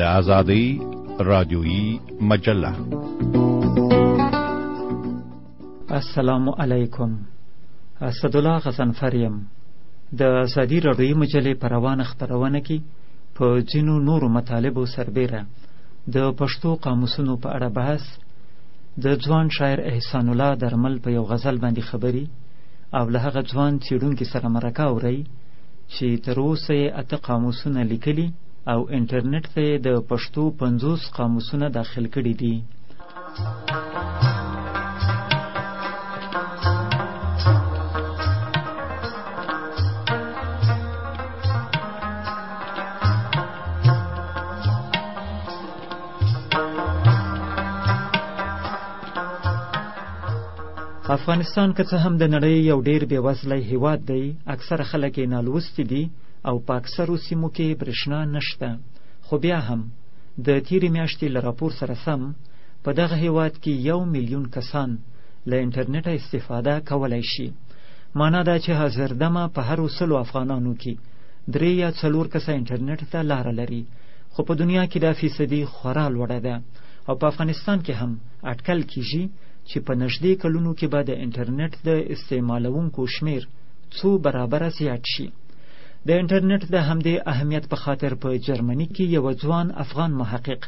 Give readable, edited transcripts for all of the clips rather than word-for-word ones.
آزادی رادیویی مجله. السلام علیکم. اسدالله غضنفر یم. د آزادی رادیویی مجلې په روانه خپرونه کې په ځینو نورو مطالبو سربیره د پښتو قاموسونو په اړه بحث، د ځوان شاعر احسان الله درمل په یو غزل باندې خبري او له هغه ځوان څېړونکي سره مرکه اورئ چې تر اوسه یې 8 قاموسونه لیکلي او انټرنیټ ته یې د پښتو 50 قاموسونه داخل کړي دي. افغانستان که څه هم د نړۍ یو ډیر بېوزلی هیواد دی، اکثره خلک یې نالوستي دي او په اکثرو سیمو کې برېښنا نشته، خو بیا هم د تیرې میاشتې له راپور سره سم په دغه هیواد کې 1 میلیون کسان له انټرنیټه استفاده کولی شي. معنا دا چې حاضر دمه په هرو 100 افغانانو کې 3 یا 4 کسه انټرنیټ ته لاره لري، خو په دنیا کې دا فیصدي خورا لوړه ده او په افغانستان کې هم اټکل کیږي چې په نږدې کلونو کې به د انټرنیټ د استعمالونکو شمیر 2 برابره زیات شي. د انټرنیټ د همدې اهمیت په خاطر په جرمني کې یو ځوان افغان محقق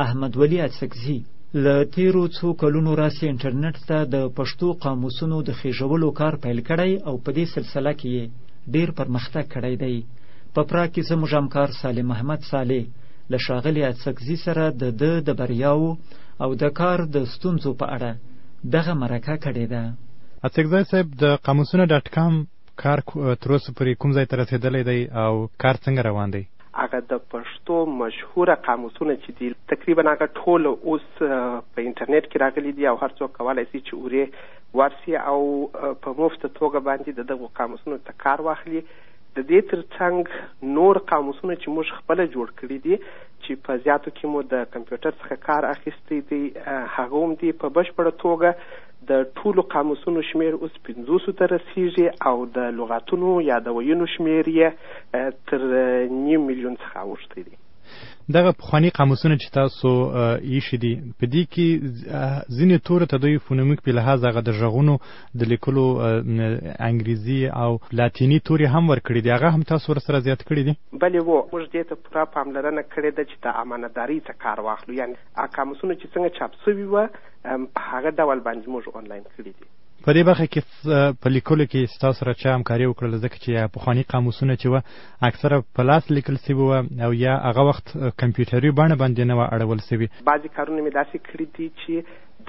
احمد ولی اڅکزي له تیرو 2 کلونو راځي انټرنیټ ته د پښتو قاموسونو د خېژولو کار پیل کړی او په دې سلسله کې ډیر پرمختګ کړی دی. په پراګ کې زموږ همکار سالم محمد صالح له ښاغلي اڅکزي سره د بریاو او د کار د ستونزو په اړه دغه مرکه کړې ده. اڅکزی صاحب، د قاموسونه.com کار تر اوسه پورې کوم ځای ته رسېدلی دی او کار څنګه روان دی؟ هغه د پښتو مشهوره قاموسونه چې دي تقریبا هغه ټول اوس په انټرنیټ کې راغلي دي او هر څوک کولی شي چې اورې ورسي او په مفته توګه باندې د دغو قاموسونو ته کار واخلي. د دې ترڅنګ نور قاموسونه چې موږ خپله جوړ کړي دي چې په زیاتو کې مو د کمپیوټر څخه کار اخیستی دی، هغه هم دي په بشپړه توګه د ټولو قاموسونو شمیر اوس 50 ته رسیږي او د لغاتونو یا د ویونو شمیر یې تر 9 میلیون څخه اوښتی دی. دغه پخواني قاموسونه چې تاسو ایښي دي په دې کې ځینې تورو ته دوی فونیمیک په لحاظ هغه د غږونو د لیکلو انګریزي او لاتیني توري هم ورکړي دي، هغه هم تاسو ورسره زیات کړي دي؟ بلې وو، موږ دې ته پوره پاملرنه کړې ده چې د امانتدارۍ څخه کار واخلو، یعنې قاموسونه چې څنګه چاپ سوي وه په هغه ډول باندې موږ آنلاین کړي دي. په دې برخه کې په لیکلو کې ستاسو سره چا همکاري وکړله؟ ځکه چې پخواني قاموسونه چې وه اکثره په لاس لیکل سوي وه او یا هغه وخت کمپیوټري بڼه باندې نه وه اړول سوي. بعضې کارونه مې داسې کړي دي چې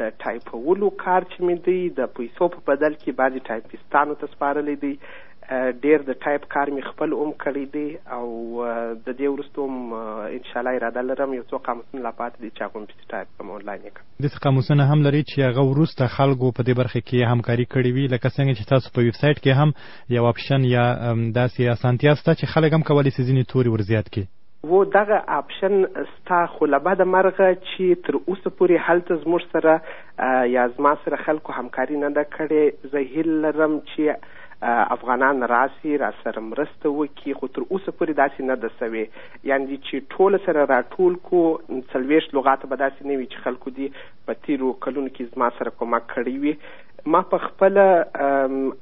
د ټایپولو کار چې مې دی د پیسو په بدل کې بعضې ټایپیستانو ته سپارلی دی، ډیر د ټایپ کار مې خپل کړی دی او د دې وروسته هم انشاءالله اراده لرم یو څو قاموسونه لا پاتې دي چې هغه هم پسې ټایپ کړم، آنلاین یې کړم. داسې قاموسونه هم لري چې هغه وروسته خلکو په دې برخه کې همکاري کړې وي، لکه څنګه چې تاسو په ویب سایټ کې هم یو اپشن یا داسې اسانتیا شته چې خلک هم کولی شي ځینې توري ورزیات کړي؟ و دغه اپشن ستا خو له بده مرغه چې تر اوسه پورې هلته زموږ سره یا زما سره خلکو همکاري نه ده کړې. زه هیله لرم چې افغانان راسي را سره مرسته وکړي، خو تر اوسه پورې داسې نه ده سوې، یعنې چې ټول سره راټول کو 40 لغات به داسې نه وي چې خلکو دي په تیرو کلونو کې زما سره کومک کړی وي. ما په خپله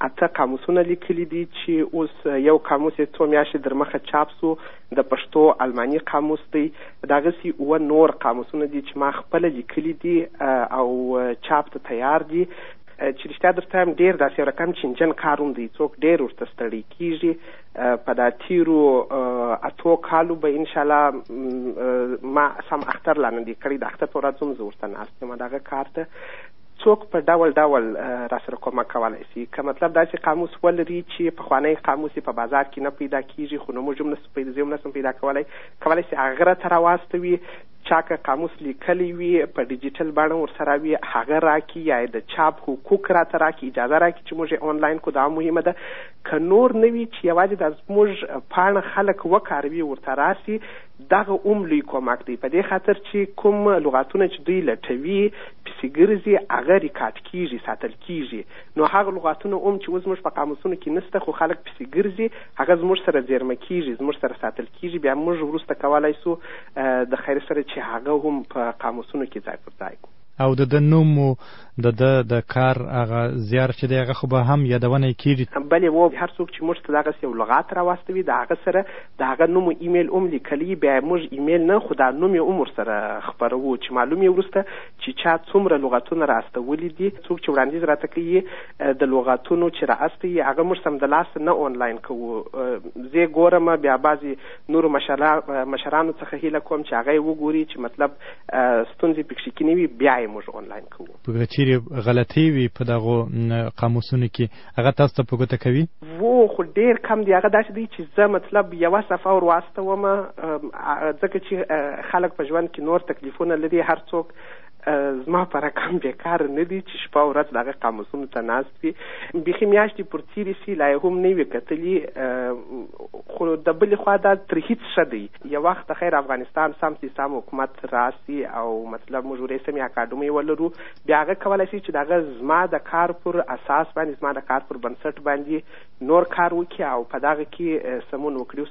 8 قاموسونه لیکلي دي چې اوس یو قاموس یې 2 میاشتې در مخه چاپ سو، د پښتو الماني قاموس دی، دغسې 9 نور قاموسونه دي چې ما خپله لیکلي دي او چاپ ته تیار دي. چې رښتیا درته هم ډېر داسې یو رقم چینجن کار هم دی، څوک ډېر ورته ستړی کېږي. په دا تیرو 8 کالو به انشاءالله ما سم اختر لا نه دی کړی، د اختر په ورځ هم زه ورته ناست یم دغه کار ته. څوک په ډول ډول را سره کومک کولی شي، که مطلب داسې قاموس ولري چې پخوانی قاموس په بازار کې نه پیدا کېږي خو نه موږ هم نسم پیدا کولی شي هغه راته راواستوي. چا که قاموس لیکلی وي په ډیجیټل بڼه ورسره وي هغه راکړي، یا د چاپ حقوق راته راکړي، اجازه راکړي چې موږ یې آنلاین کو، دا مهمه ده. که نور نه وي چې یوازې د زموږ پاڼه خلک وکاروي ورته راسي دغه لوی کومک دی، په دې خاطر چې کوم لغاتونه چې دوی لټوي پسې ګرځي هغه ریکارډ کیږي، ساتل کیږي. نو هغه لغاتونه چې اوس موږ په قاموسونو کې نشته خو خلک پسې ګرځي، هغه زموږ سره زیرمه کیږي، زموږ سره ساتل کیږي. بیا موږ وروسته کولی سو د خیر سره چې هغه هم په قاموسونو کې ځای پر ځای کړو. او د نوم د کار هغه زیار چې دی هغه خو به هم یادونه کیږي. بلې و هر څوک چې موږ ته دغسې یو لغات راواستوي د هغه سره د هغه نوم او ایمیل هم لیکلی، بیا موږ ایمیل نه خو دا نوم یې هم ورسره خپروو چې معلوم یې وروسته چې چا څومره لغاتونه رااستولي دي. څوک چې وړاندیز راته کوي د لغاتونو چې رااستوي هغه موږ سمدلاسه نه آنلاین کوو. زه ګورم بیا بعضې نورو مشرانو څخه هیله کوم چې هغه یې وګوري چې مطلب ستونزې پکې کې نه وي، بیا موږ آنلاین کوو. په چیرې غلطي وي په دغه قاموسونو کې هغه تاسو ته په ګوته کوي؟ خو ډېر کم دی. هغه داسې دی چې زه مطلب یوه صفحه ور واستوم، ځکه چې خلک په ژوند کې نور تکلیفونه لري. هر څوک زما په رقم بیکار نه دي چې شپه او ورځ دغه قاموسونو ته ناست وي. بیخي میاشتې پر تېرې سي لا یې هم نه وي کتلي، خو د بلې خوا دا تر هېڅ ښه دی. یو وخت د خیر افغانستان سم حکومت راسي او مطلب موږ ورسمي اکاډمۍ ولرو، بیا هغه کولی شي چې دغه زما د کار پر اساس باندې، زما د کار پر بنسټ باندې نور کار وکړي او په دغه کې سمون وکړي.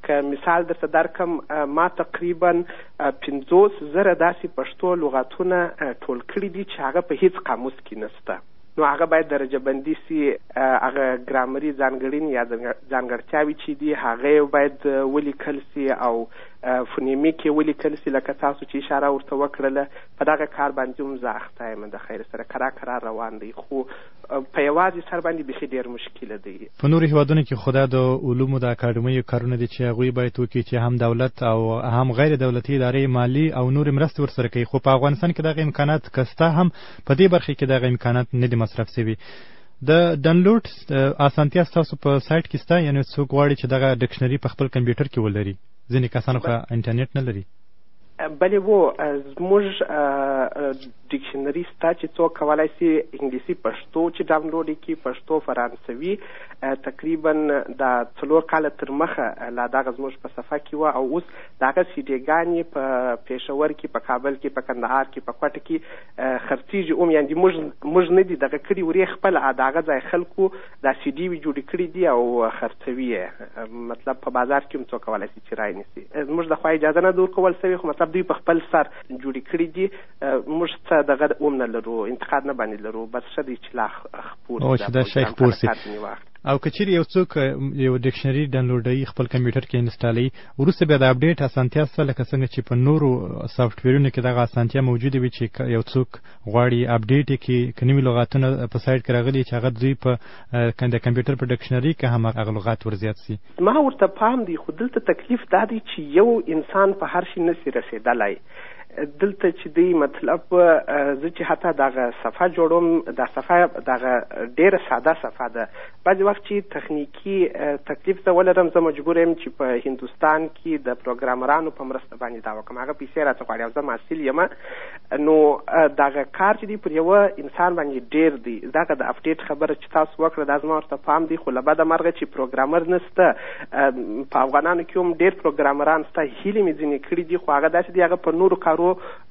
که مثال درته درکم، ما تقریبا 50,000 داسې پښتو لغاتونه ټول کړي دي چې هغه په هیڅ قاموس کې نشته. نو هغه باید درجه بندي سي، هغه ګرامري ځانګړنې یا ځانګړتیاوې چې دي هغه باید ولیکل سي او فونیمیک یې ولیکل سي. لکه تاسو چې اشاره ورته وکړله، په دغه کار باندې هم زه اخته یم، د خیر سره کرار روان دی، خو په یوازې سر باندې بیخي ډېر مشکله دی. په نورو هیوادونو کې خو دا د علومو د اکاډمیو کارونه دي چې هغوی باید وکړي چې هم دولت او هم غیر دولتي ادارې مالي او نورې مرستې ورسره کوي. خو په افغانستان کې دغه امکانات که شته هم په دې برخه کې دغه امکانات نه دي مصرف شوي. د ډاونلوډ اسانتیا ستاسو په سایټ کې شته؟ یعنې څوک غواړي چې دغه ډکشنري په خپل کمپیوټر کې ولري؟ ځینې کسان خو انټرنیټ نه لري. بلې زموږ ډکشنري شته چې څوک کولی سي انګلیسي پښتو چې ډاونلوډ کړي، پښتو فرانسوي. تقریبا د 4 کاله تر مخه لا دغه زموږ په صفحه کې وه، او اوس دغه سیډیګانې په پېښور کې، په کابل کې، په کندهار کې، په کوټه کې خرڅېږي هم. یعنې موږ نه دي دغه کړي، ورې خپل د هغه ځای خلکو دا سیډي وي جوړې کړي دي او خرڅوي یې. مطلب په بازار کې هم څوک کولی سي چې رانیسي. زموږ د خوا اجازه نه ورکول سوې، خو مطلب دوی په خپل سر جوړې کړي دي. موږ څه دغه هم نه لرو، انتقاد نه باندې لرو، بس ښه دی چې لا خپور او چې دا شی خپور سي. او که چیرې یو څوک یو ډکشنري ډاونلوډوي، خپل کمپیوټر کې انسټالوي، وروسته بیا د اپډیټ اسانتیا شته لکه څنګه چې په نورو سافټویرونو کې دغه اسانتیا موجوده وي چې یو څوک غواړي اپډیټ یې کړي، که نوي لغاتونه په سایټ کې راغلي چې هغه دوی په د کمپیوټر په ډکشنري کې هم هغه لغات ورزیات سي. ما ورته پام دی، خو دلته تکلیف دا دی چې یو انسان په هر شي نسي رسېدلی. دلته چې دی مطلب زه چې حتی دغه صفحه جوړوم، دا صفحه دغه ډېره ساده صفحه ده. بعضې وخت چې تخنیکي تکلیف زه ولرم، زه مجبور یم چې په هندوستان کې د پروګرامرانو په مرسته باندې دا وکړم. هغه پیسې راته غواړي او زه محصل یم. نو دغه کار چې دی پر یوه انسان باندې ډېر دی. دغه د اپډیټ خبره چې تاسو وکړه دا زما ورته پام دی، خو له بده مرغه چې پروګرامر نشته. په افغانانو کې هم ډېر پروګرامران شته، هیلې مې ځینې کړي دي، خو هغه داسې دی هغه په نورو کارو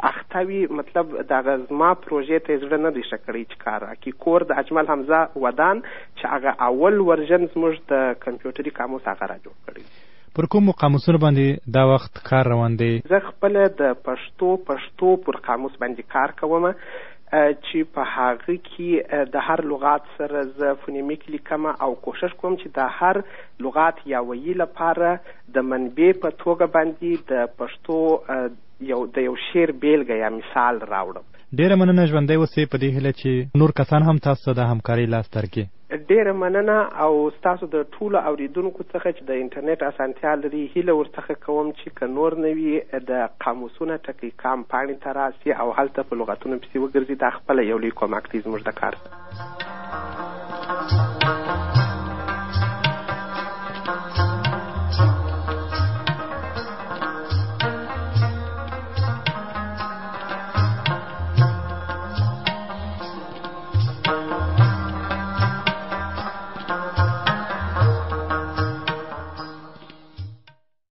اختوي. مطلب دغه زما پروژې ته زړه نه دی ښه کړی چې کار وکړي. کور د اجمل حمزه ودان چې هغه اول ورژن زموږ د کمپیوټري قاموس هغه را جوړ کړی. پر کومو قاموسونو باندې دا وخت کار روان دی؟ زه خپله د پښتو پر قاموس باندې کار کوم چې په هغه کې د هر لغات سره زه فونیمیک لیکم او کوشش کوم چې د هر لغات یا ویي لپاره د منبع په توګه باندې د پښتو د یو شعر بیلګه یا مثال راوړم. ډېره مننه ژوندی اوسئ، په دې هیله چې نور کسان هم تاسو ته د همکارۍ لاس درکړي. ډېره مننه او ستاسو د ټولو اورېدونکو څخه چې د انټرنیټ اسانتیا لري هیله ورڅخه کوم چې که نور نه وي د قاموسونه ټکی کام پاڼې ته راسي او هلته په لغتونو پسې وګرځي. دا خپله یو لوی کومک دی زموږ د کار.